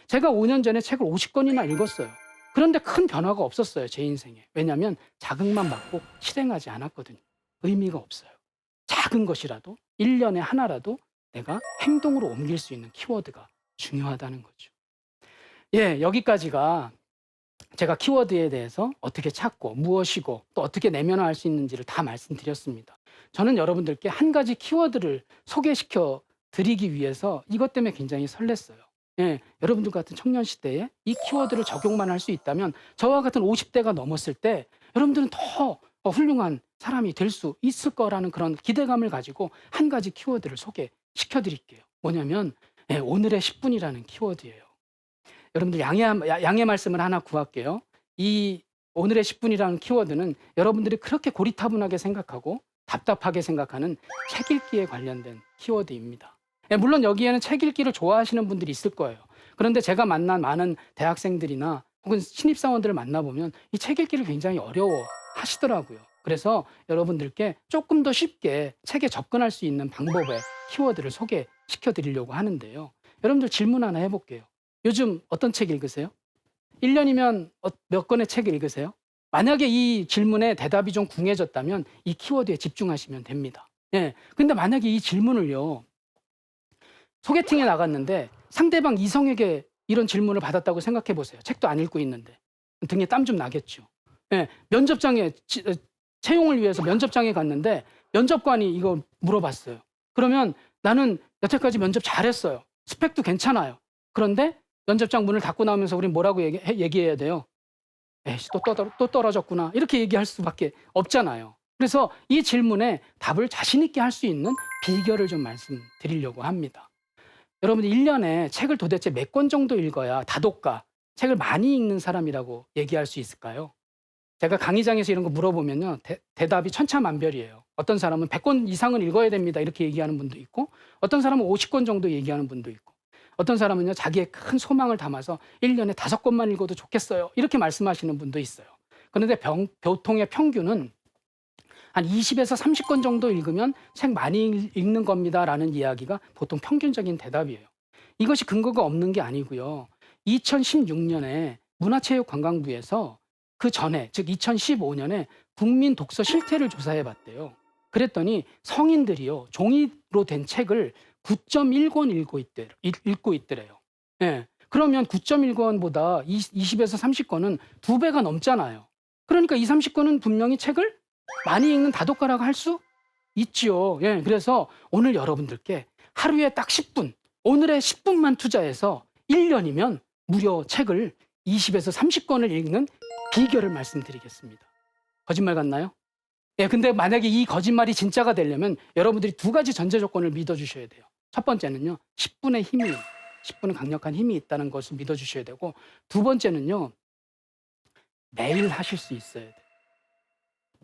제가 5년 전에 책을 50권이나 읽었어요. 그런데 큰 변화가 없었어요, 제 인생에. 왜냐하면 자극만 받고 실행하지 않았거든요. 의미가 없어요. 작은 것이라도 1년에 하나라도 내가 행동으로 옮길 수 있는 키워드가 중요하다는 거죠. 예, 여기까지가 제가 키워드에 대해서 어떻게 찾고 무엇이고 또 어떻게 내면화할 수 있는지를 다 말씀드렸습니다. 저는 여러분들께 한 가지 키워드를 소개시켜 드리기 위해서 이것 때문에 굉장히 설렜어요. 예, 여러분들 같은 청년 시대에 이 키워드를 적용만 할 수 있다면 저와 같은 50대가 넘었을 때 여러분들은 더 훌륭한 사람이 될 수 있을 거라는 그런 기대감을 가지고 한 가지 키워드를 소개시켜 드릴게요. 뭐냐면 오늘의 10분이라는 키워드예요. 여러분들 양해 말씀을 하나 구할게요. 이 오늘의 10분이라는 키워드는 여러분들이 그렇게 고리타분하게 생각하고 답답하게 생각하는 책 읽기에 관련된 키워드입니다. 물론 여기에는 책 읽기를 좋아하시는 분들이 있을 거예요. 그런데 제가 만난 많은 대학생들이나 혹은 신입사원들을 만나보면 이 책 읽기를 굉장히 어려워 하시더라고요. 그래서 여러분들께 조금 더 쉽게 책에 접근할 수 있는 방법의 키워드를 소개시켜 드리려고 하는데요. 여러분들 질문 하나 해볼게요. 요즘 어떤 책 읽으세요? 1년이면 몇 권의 책을 읽으세요? 만약에 이 질문에 대답이 좀 궁해졌다면 이 키워드에 집중하시면 됩니다. 예. 근데 만약에 이 질문을요, 소개팅에 나갔는데 상대방 이성에게 이런 질문을 받았다고 생각해 보세요. 책도 안 읽고 있는데. 등에 땀 좀 나겠죠. 예. 면접장에, 채용을 위해서 면접장에 갔는데 면접관이 이거 물어봤어요. 그러면 나는 여태까지 면접 잘했어요. 스펙도 괜찮아요. 그런데 면접장 문을 닫고 나오면서 우린 뭐라고 얘기해야 돼요? 에이씨, 또 떨어졌구나. 이렇게 얘기할 수밖에 없잖아요. 그래서 이 질문에 답을 자신 있게 할 수 있는 비결을 좀 말씀드리려고 합니다. 여러분 1년에 책을 도대체 몇 권 정도 읽어야 다독가, 책을 많이 읽는 사람이라고 얘기할 수 있을까요? 제가 강의장에서 이런 거 물어보면요, 대답이 천차만별이에요. 어떤 사람은 100권 이상은 읽어야 됩니다. 이렇게 얘기하는 분도 있고, 어떤 사람은 50권 정도 얘기하는 분도 있고, 어떤 사람은요, 자기의 큰 소망을 담아서 1년에 5권만 읽어도 좋겠어요. 이렇게 말씀하시는 분도 있어요. 그런데 보통의 평균은 한 20에서 30권 정도 읽으면 책 많이 읽는 겁니다라는 이야기가 보통 평균적인 대답이에요. 이것이 근거가 없는 게 아니고요. 2016년에 문화체육관광부에서 그 전에, 즉 2015년에 국민 독서 실태를 조사해 봤대요. 그랬더니 성인들이요, 종이로 된 책을 9.1권 읽고 있더래요. 예. 그러면 9.1권보다 20에서 30권은 2배가 넘잖아요. 그러니까 20, 30권은 분명히 책을 많이 읽는 다독가라고 할 수 있죠. 예. 그래서 오늘 여러분들께 하루에 딱 10분, 오늘의 10분만 투자해서 1년이면 무려 책을 20에서 30권을 읽는 비결을 말씀드리겠습니다. 거짓말 같나요? 예, 근데 만약에 이 거짓말이 진짜가 되려면 여러분들이 두 가지 전제 조건을 믿어주셔야 돼요. 첫 번째는요, 10분은 강력한 힘이 있다는 것을 믿어주셔야 되고, 두 번째는요, 매일 하실 수 있어야 돼요.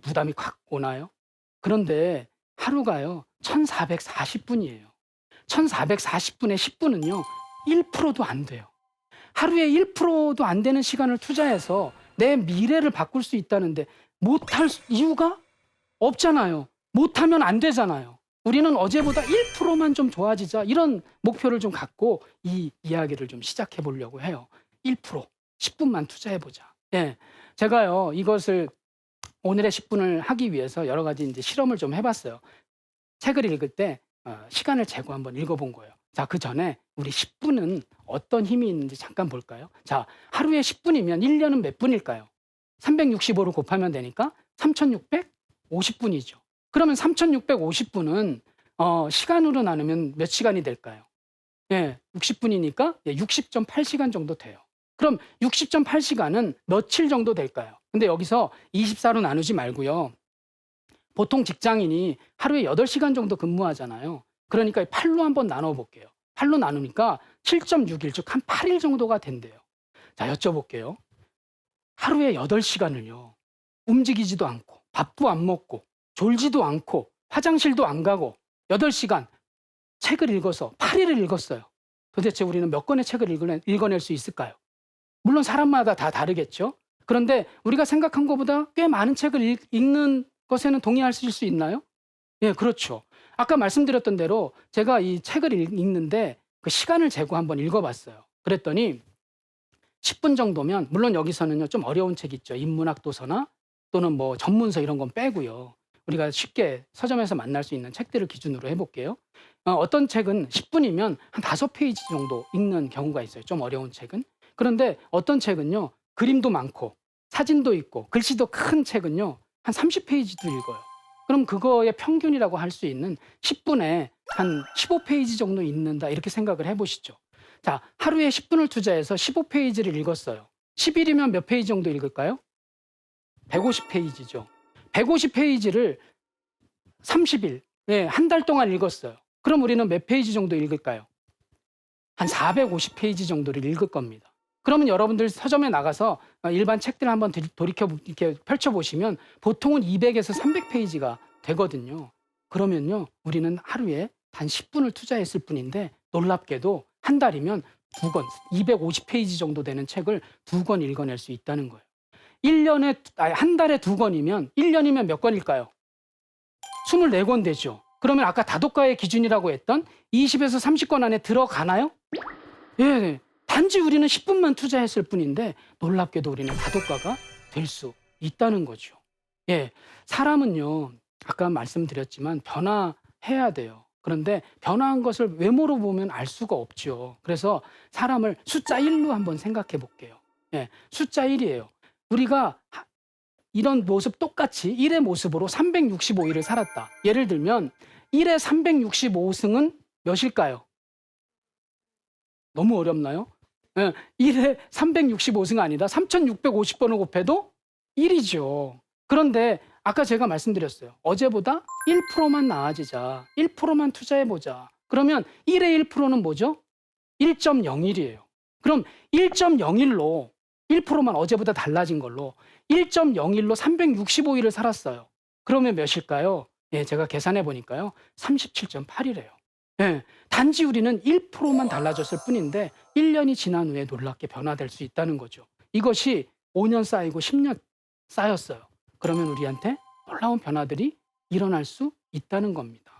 부담이 확 오나요? 그런데 하루가요, 1440분이에요. 1440분에 10분은요, 1%도 안 돼요. 하루에 1%도 안 되는 시간을 투자해서 내 미래를 바꿀 수 있다는데 못할 이유가 없잖아요. 못하면 안 되잖아요. 우리는 어제보다 1%만 좀 좋아지자, 이런 목표를 좀 갖고 이 이야기를 좀 시작해 보려고 해요. 1%, 10분만 투자해 보자. 예. 제가요, 이것을 오늘의 10분을 하기 위해서 여러 가지 이제 실험을 좀 해봤어요. 책을 읽을 때 시간을 재고 한번 읽어본 거예요. 자, 그 전에 우리 10분은 어떤 힘이 있는지 잠깐 볼까요? 자, 하루에 10분이면 1년은 몇 분일까요? 365로 곱하면 되니까 3650분이죠. 그러면 3650분은 시간으로 나누면 몇 시간이 될까요? 예, 60분이니까 60.8시간 정도 돼요. 그럼 60.8시간은 며칠 정도 될까요? 근데 여기서 24로 나누지 말고요. 보통 직장인이 하루에 8시간 정도 근무하잖아요. 그러니까 8로 한번 나눠볼게요. 8로 나누니까 7.6일, 즉 한 8일 정도가 된대요. 자, 여쭤볼게요. 하루에 8시간을요. 움직이지도 않고, 밥도 안 먹고, 졸지도 않고, 화장실도 안 가고, 8시간 책을 읽어서 8일을 읽었어요. 도대체 우리는 몇 권의 책을 읽어낼 수 있을까요? 물론 사람마다 다 다르겠죠. 그런데 우리가 생각한 것보다 꽤 많은 책을 읽는 것에는 동의하실 수 있나요? 예, 그렇죠. 아까 말씀드렸던 대로 제가 이 책을 읽는데 그 시간을 재고 한번 읽어봤어요. 그랬더니 10분 정도면, 물론 여기서는요 좀 어려운 책 있죠. 인문학 도서나 또는 뭐 전문서 이런 건 빼고요. 우리가 쉽게 서점에서 만날 수 있는 책들을 기준으로 해볼게요. 어떤 책은 10분이면 한 5페이지 정도 읽는 경우가 있어요. 좀 어려운 책은. 그런데 어떤 책은요 그림도 많고 사진도 있고 글씨도 큰 책은요 한 30페이지도 읽어요. 그럼 그거의 평균이라고 할 수 있는 10분에 한 15페이지 정도 읽는다, 이렇게 생각을 해보시죠. 자, 하루에 10분을 투자해서 15페이지를 읽었어요. 10일이면 몇 페이지 정도 읽을까요? 150페이지죠. 150페이지를 30일, 네, 한 달 동안 읽었어요. 그럼 우리는 몇 페이지 정도 읽을까요? 한 450페이지 정도를 읽을 겁니다. 그러면 여러분들 서점에 나가서 일반 책들 한번 돌이켜 이렇게 펼쳐보시면 보통은 200에서 300페이지가 되거든요. 그러면요, 우리는 하루에 단 10분을 투자했을 뿐인데 놀랍게도 한 달이면 2권, 250페이지 정도 되는 책을 2권 읽어낼 수 있다는 거예요. 한 달에 2권이면 1년이면 몇 권일까요? 24권 되죠. 그러면 아까 다독가의 기준이라고 했던 20에서 30권 안에 들어가나요? 예, 단지 우리는 10분만 투자했을 뿐인데 놀랍게도 우리는 다독가가 될 수 있다는 거죠. 예, 사람은요, 아까 말씀드렸지만 변화해야 돼요. 그런데 변화한 것을 외모로 보면 알 수가 없죠. 그래서 사람을 숫자 1로 한번 생각해 볼게요. 예, 숫자 1이에요. 우리가 이런 모습 똑같이 1의 모습으로 365일을 살았다. 예를 들면 1의 365승은 몇일까요? 너무 어렵나요? 1의 365승 아니다. 3650번을 곱해도 1이죠. 그런데 아까 제가 말씀드렸어요. 어제보다 1%만 나아지자. 1%만 투자해보자. 그러면 1의 1%는 뭐죠? 1.01이에요. 그럼 1.01로 1%만 어제보다 달라진 걸로 1.01로 365일을 살았어요. 그러면 몇일까요? 예, 제가 계산해 보니까요. 37.8이래요. 예, 단지 우리는 1%만 달라졌을 뿐인데 1년이 지난 후에 놀랍게 변화될 수 있다는 거죠. 이것이 5년 쌓이고 10년 쌓였어요. 그러면 우리한테 놀라운 변화들이 일어날 수 있다는 겁니다.